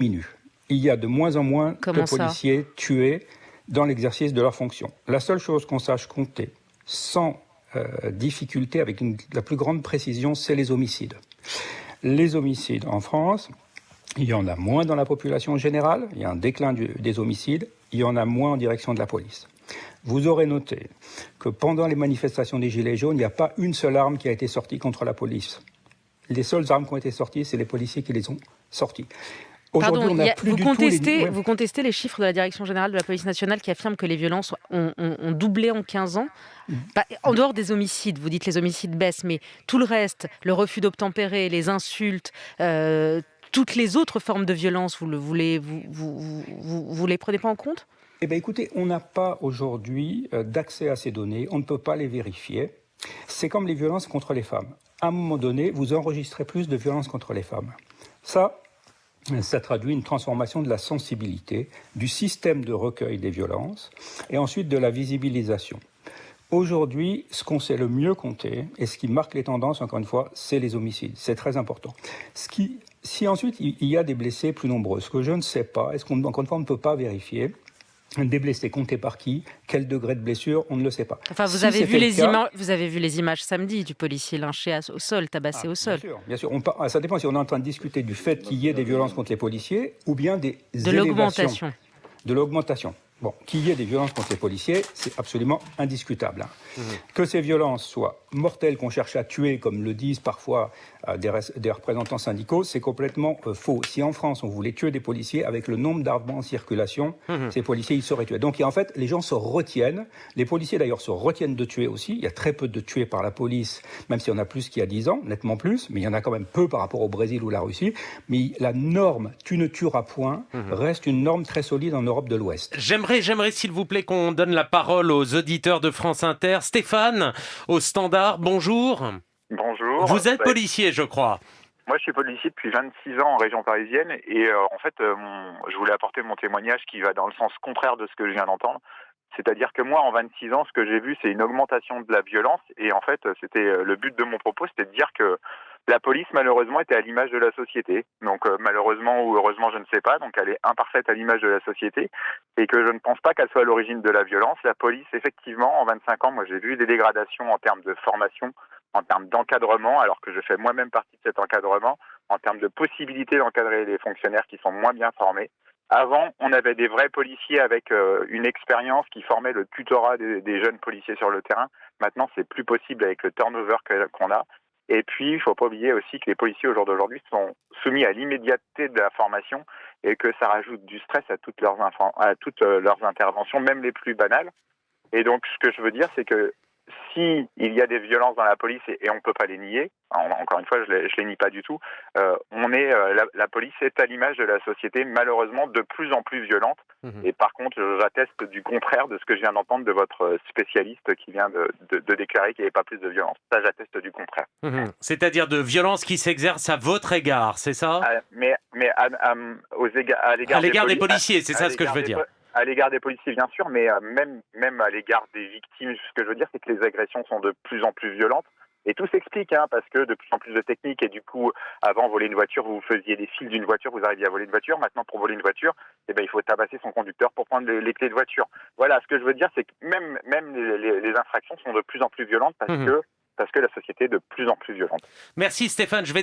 diminue. Il y a de moins en moins Comment de ça ? policiers tués dans l'exercice de leurs fonctions. La seule chose qu'on sache compter sans difficulté, avec la plus grande précision, c'est les homicides. Les homicides en France, il y en a moins dans la population générale, il y a un déclin des homicides, il y en a moins en direction de la police. Vous aurez noté que pendant les manifestations des Gilets jaunes, il n'y a pas une seule arme qui a été sortie contre la police. Les seules armes qui ont été sorties, c'est les policiers qui les ont sorties. Pardon, vous contestez les chiffres de la Direction générale de la police nationale qui affirment que les violences ont doublé en 15 ans. En dehors des homicides, vous dites les homicides baissent, mais tout le reste, le refus d'obtempérer, les insultes, toutes les autres formes de violence, vous les prenez pas en compte ? Eh bien écoutez, on n'a pas aujourd'hui d'accès à ces données, on ne peut pas les vérifier. C'est comme les violences contre les femmes. À un moment donné, vous enregistrez plus de violences contre les femmes. Ça traduit une transformation de la sensibilité, du système de recueil des violences et ensuite de la visibilisation. Aujourd'hui, ce qu'on sait le mieux compter et ce qui marque les tendances, encore une fois, c'est les homicides. C'est très important. Si ensuite il y a des blessés plus nombreux, ce que je ne sais pas, encore une fois, on ne peut pas vérifier. Des blessés comptés par qui ? Quel degré de blessure ? On ne le sait pas. Enfin, vous avez vu les images samedi du policier lynché au sol, tabassé au sol. Bien sûr. Ça dépend si on est en train de discuter du fait qu'il y ait des violences contre les policiers ou bien de l'augmentation. Bon, qu'il y ait des violences contre les policiers, c'est absolument indiscutable. Que ces violences soient mortelles, qu'on cherche à tuer, comme le disent parfois des représentants syndicaux, c'est complètement faux. Si en France, on voulait tuer des policiers, avec le nombre d'armes en circulation, ces policiers, ils seraient tués. Donc en fait, les gens se retiennent. Les policiers, d'ailleurs, se retiennent de tuer aussi. Il y a très peu de tués par la police, même s'il y en a plus qu'il y a 10 ans, nettement plus, mais il y en a quand même peu par rapport au Brésil ou la Russie. Mais la norme « tu ne tueras point » reste une norme très solide en Europe de l'Ouest. J'aimerais s'il vous plaît qu'on donne la parole aux auditeurs de France Inter. Stéphane, au Standard, bonjour. Bonjour. Vous êtes policier, je crois. Moi, je suis policier depuis 26 ans en région parisienne et en fait, je voulais apporter mon témoignage qui va dans le sens contraire de ce que je viens d'entendre. C'est-à-dire que moi, en 26 ans, ce que j'ai vu, c'est une augmentation de la violence et en fait, c'était le but de mon propos, c'était de dire que la police, malheureusement, était à l'image de la société. Donc, malheureusement ou heureusement, je ne sais pas. Donc, elle est imparfaite à l'image de la société et que je ne pense pas qu'elle soit à l'origine de la violence. La police, effectivement, en 25 ans, moi, j'ai vu des dégradations en termes de formation, en termes d'encadrement, alors que je fais moi-même partie de cet encadrement, en termes de possibilité d'encadrer les fonctionnaires qui sont moins bien formés. Avant, on avait des vrais policiers avec une expérience qui formait le tutorat des jeunes policiers sur le terrain. Maintenant, c'est plus possible avec le turnover qu'on a. Et puis, il ne faut pas oublier aussi que les policiers au jour d'aujourd'hui sont soumis à l'immédiateté de la formation et que ça rajoute du stress à toutes leurs interventions, même les plus banales. Et donc, ce que je veux dire, c'est que si il y a des violences dans la police, et on ne peut pas les nier, encore une fois, je les nie pas du tout, la police est à l'image de la société, malheureusement, de plus en plus violente. Et par contre, j'atteste du contraire de ce que je viens d'entendre de votre spécialiste qui vient de déclarer qu'il n'y avait pas plus de violence. Ça, j'atteste du contraire. C'est-à-dire de violence qui s'exerce à votre égard, c'est ça ? Mais à l'égard des policiers, c'est ça ce que je veux dire. À l'égard des policiers, bien sûr, mais même à l'égard des victimes, ce que je veux dire, c'est que les agressions sont de plus en plus violentes. Et tout s'explique, parce que de plus en plus de techniques, et du coup, avant, voler une voiture, vous faisiez les fils d'une voiture, vous arriviez à voler une voiture. Maintenant, pour voler une voiture, il faut tabasser son conducteur pour prendre les clés de voiture. Voilà, ce que je veux dire, c'est que même les infractions sont de plus en plus violentes parce que la société est de plus en plus violente. Merci Stéphane, je vais